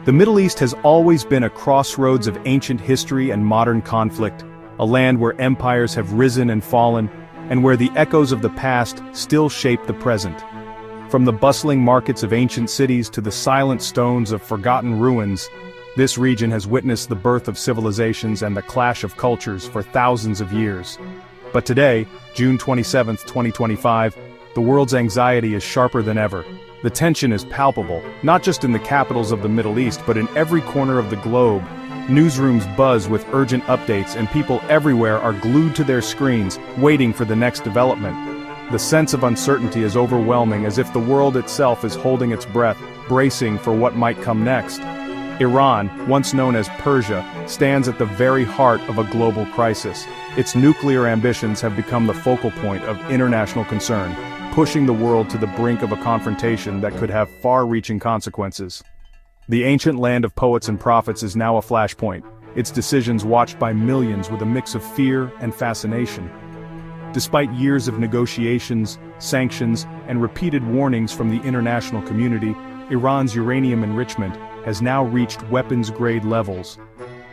The Middle East has always been a crossroads of ancient history and modern conflict, a land where empires have risen and fallen, and where the echoes of the past still shape the present. From the bustling markets of ancient cities to the silent stones of forgotten ruins, this region has witnessed the birth of civilizations and the clash of cultures for thousands of years. But today, June 27, 2025, the world's anxiety is sharper than ever. The tension is palpable, not just in the capitals of the Middle East but in every corner of the globe. Newsrooms buzz with urgent updates and people everywhere are glued to their screens, waiting for the next development. The sense of uncertainty is overwhelming, as if the world itself is holding its breath, bracing for what might come next. Iran, once known as Persia, stands at the very heart of a global crisis. Its nuclear ambitions have become the focal point of international concern, pushing the world to the brink of a confrontation that could have far-reaching consequences. The ancient land of poets and prophets is now a flashpoint, its decisions watched by millions with a mix of fear and fascination. Despite years of negotiations, sanctions, and repeated warnings from the international community, Iran's uranium enrichment has now reached weapons-grade levels.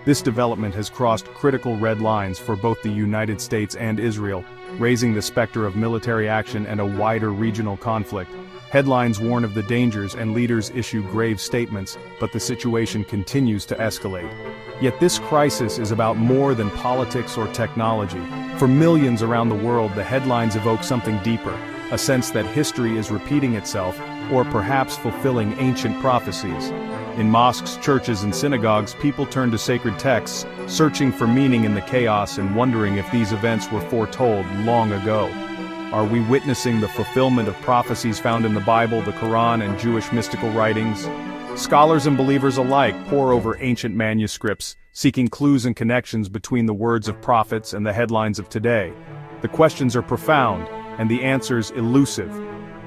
This development has crossed critical red lines for both the United States and Israel, raising the specter of military action and a wider regional conflict. Headlines warn of the dangers and leaders issue grave statements, but the situation continues to escalate. Yet this crisis is about more than politics or technology. For millions around the world, the headlines evoke something deeper, a sense that history is repeating itself, or perhaps fulfilling ancient prophecies. In mosques, churches, and synagogues, people turn to sacred texts, searching for meaning in the chaos and wondering if these events were foretold long ago. Are we witnessing the fulfillment of prophecies found in the Bible, the Quran, and Jewish mystical writings? Scholars and believers alike pore over ancient manuscripts, seeking clues and connections between the words of prophets and the headlines of today. The questions are profound, and the answers elusive.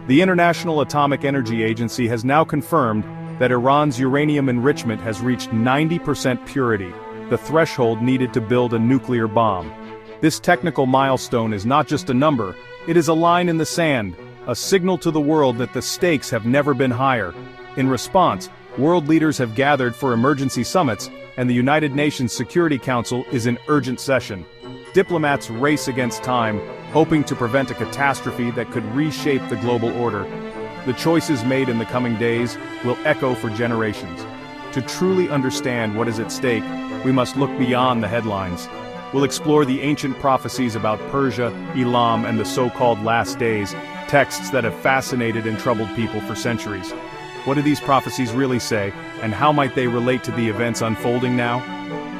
The International Atomic Energy Agency has now confirmed that Iran's uranium enrichment has reached 90% purity, the threshold needed to build a nuclear bomb. This technical milestone is not just a number, it is a line in the sand, a signal to the world that the stakes have never been higher. In response, world leaders have gathered for emergency summits, and the United Nations Security Council is in urgent session. Diplomats race against time, hoping to prevent a catastrophe that could reshape the global order. The choices made in the coming days will echo for generations. To truly understand what is at stake, we must look beyond the headlines. We'll explore the ancient prophecies about Persia, Elam, and the so-called last days, texts that have fascinated and troubled people for centuries. What do these prophecies really say, and how might they relate to the events unfolding now?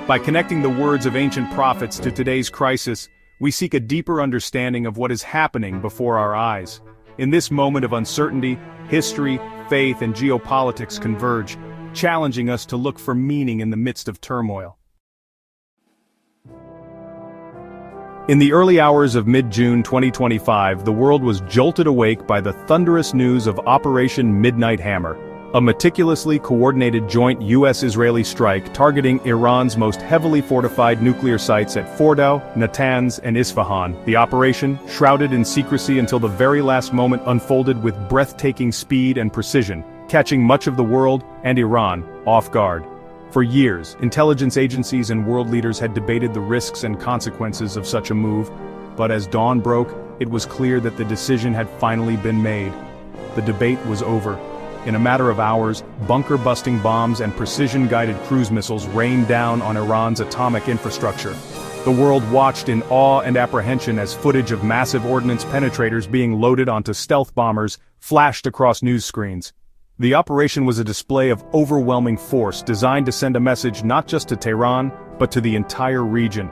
By connecting the words of ancient prophets to today's crisis, we seek a deeper understanding of what is happening before our eyes. In this moment of uncertainty, history, faith, and geopolitics converge, challenging us to look for meaning in the midst of turmoil. In the early hours of mid-June 2025, the world was jolted awake by the thunderous news of Operation Midnight Hammer, a meticulously coordinated joint US-Israeli strike targeting Iran's most heavily fortified nuclear sites at Fordow, Natanz, and Isfahan. The operation, shrouded in secrecy until the very last moment, unfolded with breathtaking speed and precision, catching much of the world, and Iran, off guard. For years, intelligence agencies and world leaders had debated the risks and consequences of such a move, but as dawn broke, it was clear that the decision had finally been made. The debate was over. In a matter of hours, bunker-busting bombs and precision-guided cruise missiles rained down on Iran's atomic infrastructure. The world watched in awe and apprehension as footage of massive ordnance penetrators being loaded onto stealth bombers flashed across news screens. The operation was a display of overwhelming force designed to send a message not just to Tehran, but to the entire region.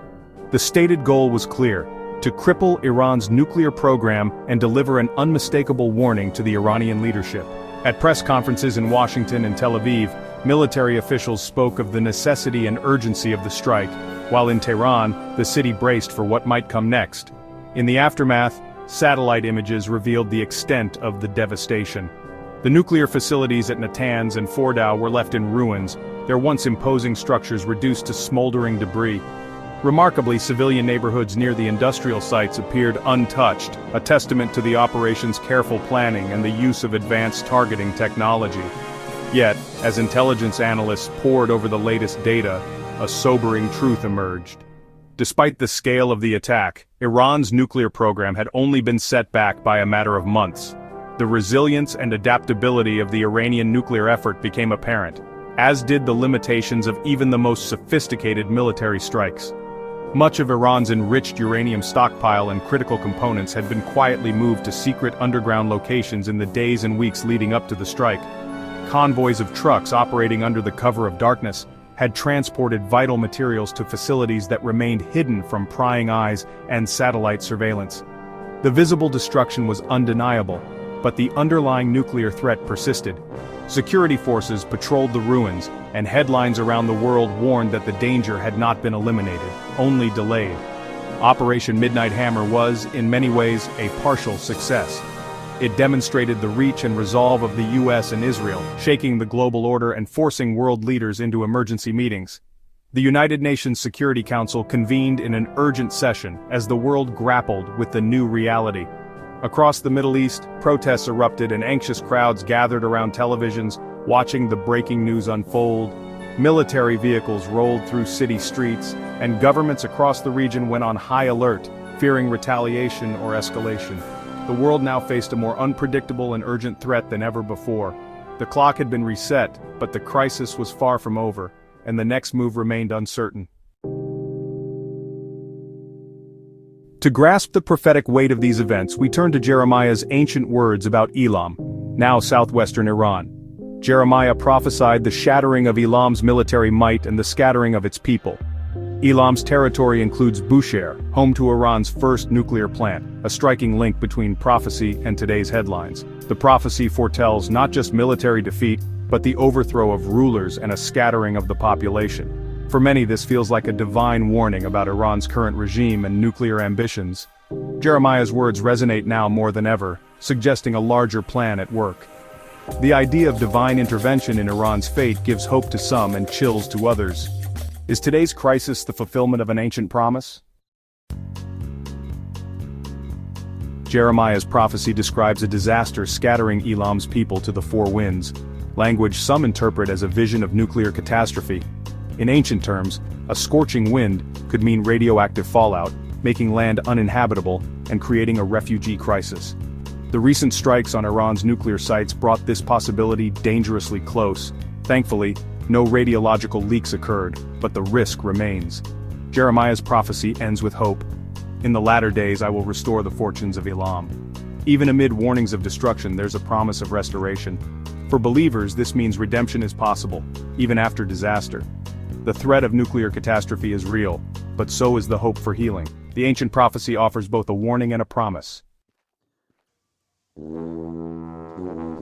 The stated goal was clear: to cripple Iran's nuclear program and deliver an unmistakable warning to the Iranian leadership. At press conferences in Washington and Tel Aviv, military officials spoke of the necessity and urgency of the strike, while in Tehran, the city braced for what might come next. In the aftermath, satellite images revealed the extent of the devastation. The nuclear facilities at Natanz and Fordow were left in ruins, their once imposing structures reduced to smoldering debris. Remarkably, civilian neighborhoods near the industrial sites appeared untouched, a testament to the operation's careful planning and the use of advanced targeting technology. Yet, as intelligence analysts pored over the latest data, a sobering truth emerged. Despite the scale of the attack, Iran's nuclear program had only been set back by a matter of months. The resilience and adaptability of the Iranian nuclear effort became apparent, as did the limitations of even the most sophisticated military strikes. Much of Iran's enriched uranium stockpile and critical components had been quietly moved to secret underground locations in the days and weeks leading up to the strike. Convoys of trucks operating under the cover of darkness had transported vital materials to facilities that remained hidden from prying eyes and satellite surveillance. The visible destruction was undeniable, but the underlying nuclear threat persisted. Security forces patrolled the ruins, and headlines around the world warned that the danger had not been eliminated, only delayed. Operation Midnight Hammer was, in many ways, a partial success. It demonstrated the reach and resolve of the US and Israel, shaking the global order and forcing world leaders into emergency meetings. The United Nations Security Council convened in an urgent session as the world grappled with the new reality. Across the Middle East, protests erupted and anxious crowds gathered around televisions, watching the breaking news unfold. Military vehicles rolled through city streets, and governments across the region went on high alert, fearing retaliation or escalation. The world now faced a more unpredictable and urgent threat than ever before. The clock had been reset, but the crisis was far from over, and the next move remained uncertain. To grasp the prophetic weight of these events, we turn to Jeremiah's ancient words about Elam, now southwestern Iran. Jeremiah prophesied the shattering of Elam's military might and the scattering of its people. Elam's territory includes Bushehr, home to Iran's first nuclear plant, a striking link between prophecy and today's headlines. The prophecy foretells not just military defeat, but the overthrow of rulers and a scattering of the population. For many, this feels like a divine warning about Iran's current regime and nuclear ambitions. Jeremiah's words resonate now more than ever, suggesting a larger plan at work. The idea of divine intervention in Iran's fate gives hope to some and chills to others. Is today's crisis the fulfillment of an ancient promise? Jeremiah's prophecy describes a disaster scattering Elam's people to the four winds, language some interpret as a vision of nuclear catastrophe. In ancient terms, a scorching wind could mean radioactive fallout, making land uninhabitable and creating a refugee crisis. The recent strikes on Iran's nuclear sites brought this possibility dangerously close. Thankfully, no radiological leaks occurred, but the risk remains. Jeremiah's prophecy ends with hope. In the latter days I will restore the fortunes of Elam. Even amid warnings of destruction, there's a promise of restoration. For believers, this means redemption is possible, even after disaster. The threat of nuclear catastrophe is real, but so is the hope for healing. The ancient prophecy offers both a warning and a promise.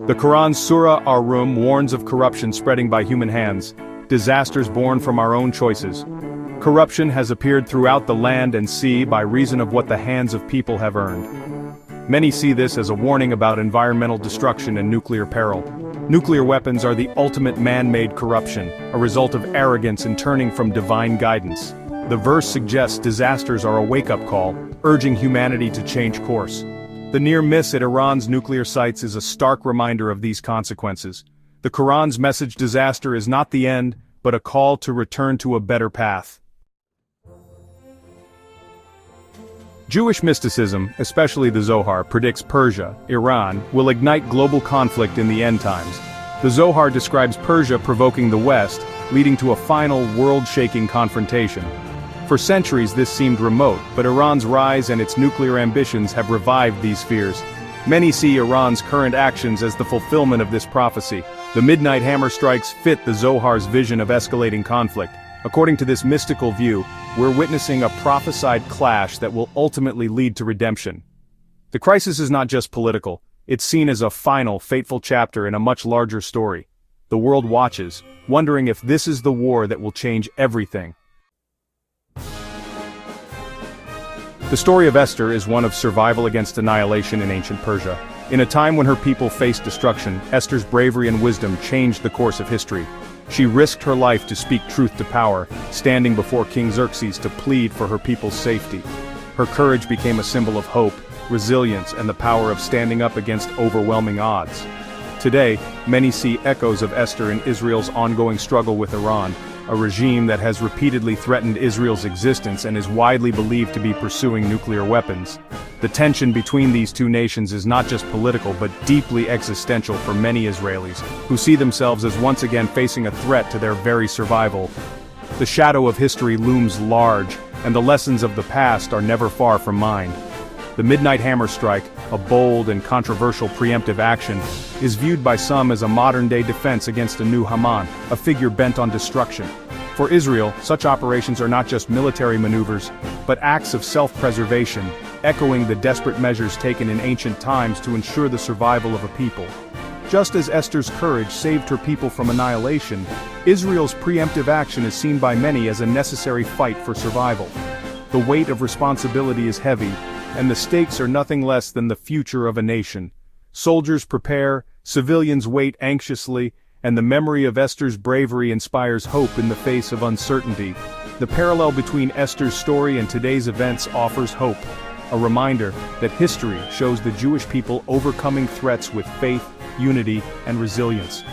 The Quran's Surah Ar-Rum warns of corruption spreading by human hands, disasters born from our own choices. Corruption has appeared throughout the land and sea by reason of what the hands of people have earned. Many see this as a warning about environmental destruction and nuclear peril. Nuclear weapons are the ultimate man-made corruption, a result of arrogance and turning from divine guidance. The verse suggests disasters are a wake-up call, urging humanity to change course. The near miss at Iran's nuclear sites is a stark reminder of these consequences. The Quran's message disaster is not the end, but a call to return to a better path. Jewish mysticism, especially the Zohar, predicts Persia, Iran, will ignite global conflict in the end times. The Zohar describes Persia provoking the West, leading to a final world-shaking confrontation. For centuries this seemed remote, but Iran's rise and its nuclear ambitions have revived these fears. Many see Iran's current actions as the fulfillment of this prophecy. The Midnight Hammer strikes fit the Zohar's vision of escalating conflict. According to this mystical view, we're witnessing a prophesied clash that will ultimately lead to redemption. The crisis is not just political, it's seen as a final, fateful chapter in a much larger story. The world watches, wondering if this is the war that will change everything. The story of Esther is one of survival against annihilation in ancient Persia. In a time when her people faced destruction, Esther's bravery and wisdom changed the course of history. She risked her life to speak truth to power, standing before King Xerxes to plead for her people's safety. Her courage became a symbol of hope, resilience, and the power of standing up against overwhelming odds. Today, many see echoes of Esther in Israel's ongoing struggle with Iran, a regime that has repeatedly threatened Israel's existence and is widely believed to be pursuing nuclear weapons. The tension between these two nations is not just political but deeply existential for many Israelis, who see themselves as once again facing a threat to their very survival. The shadow of history looms large, and the lessons of the past are never far from mind. The Midnight Hammer Strike, a bold and controversial preemptive action, is viewed by some as a modern-day defense against a new Haman, a figure bent on destruction. For Israel, such operations are not just military maneuvers, but acts of self-preservation, echoing the desperate measures taken in ancient times to ensure the survival of a people. Just as Esther's courage saved her people from annihilation, Israel's preemptive action is seen by many as a necessary fight for survival. The weight of responsibility is heavy, and the stakes are nothing less than the future of a nation. Soldiers prepare, civilians wait anxiously, and the memory of Esther's bravery inspires hope in the face of uncertainty. The parallel between Esther's story and today's events offers hope, a reminder that history shows the Jewish people overcoming threats with faith, unity, and resilience.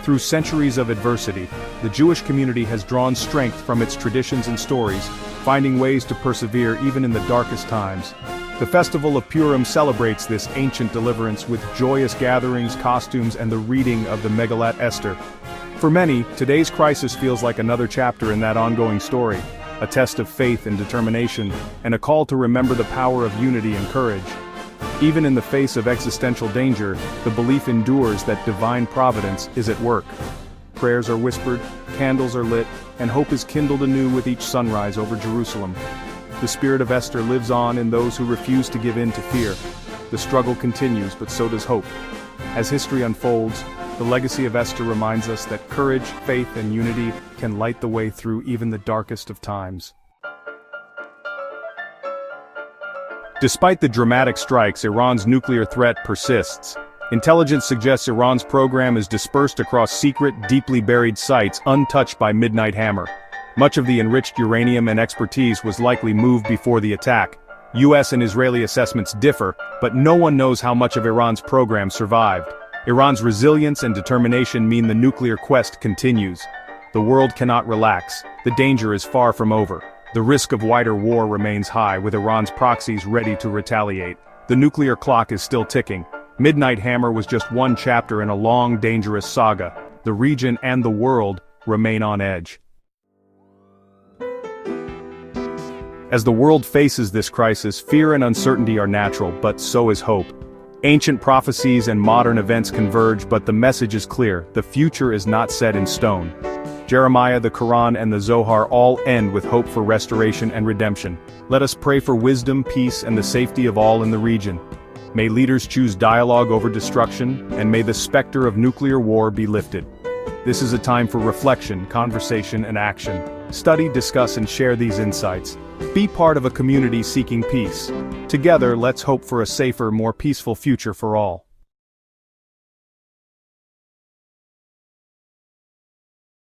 Through centuries of adversity, the Jewish community has drawn strength from its traditions and stories, finding ways to persevere even in the darkest times. The festival of Purim celebrates this ancient deliverance with joyous gatherings, costumes, and the reading of the Megillat Esther. For many, today's crisis feels like another chapter in that ongoing story, a test of faith and determination, and a call to remember the power of unity and courage. Even in the face of existential danger, the belief endures that divine providence is at work. Prayers are whispered, candles are lit, and hope is kindled anew with each sunrise over Jerusalem. The spirit of Esther lives on in those who refuse to give in to fear. The struggle continues, but so does hope. As history unfolds, the legacy of Esther reminds us that courage, faith, and unity can light the way through even the darkest of times. Despite the dramatic strikes, Iran's nuclear threat persists. Intelligence suggests Iran's program is dispersed across secret, deeply buried sites untouched by Midnight Hammer. Much of the enriched uranium and expertise was likely moved before the attack. US and Israeli assessments differ, but no one knows how much of Iran's program survived. Iran's resilience and determination mean the nuclear quest continues. The world cannot relax. The danger is far from over. The risk of wider war remains high, with Iran's proxies ready to retaliate. The nuclear clock is still ticking. Midnight Hammer was just one chapter in a long, dangerous saga. The region and the world remain on edge. As the world faces this crisis, fear and uncertainty are natural, but so is hope. Ancient prophecies and modern events converge, but the message is clear: the future is not set in stone. Jeremiah, the Quran, and the Zohar all end with hope for restoration and redemption. Let us pray for wisdom, peace, and the safety of all in the region. May leaders choose dialogue over destruction, and may the specter of nuclear war be lifted. This is a time for reflection, conversation, and action. Study, discuss, and share these insights. Be part of a community seeking peace. Together, let's hope for a safer, more peaceful future for all.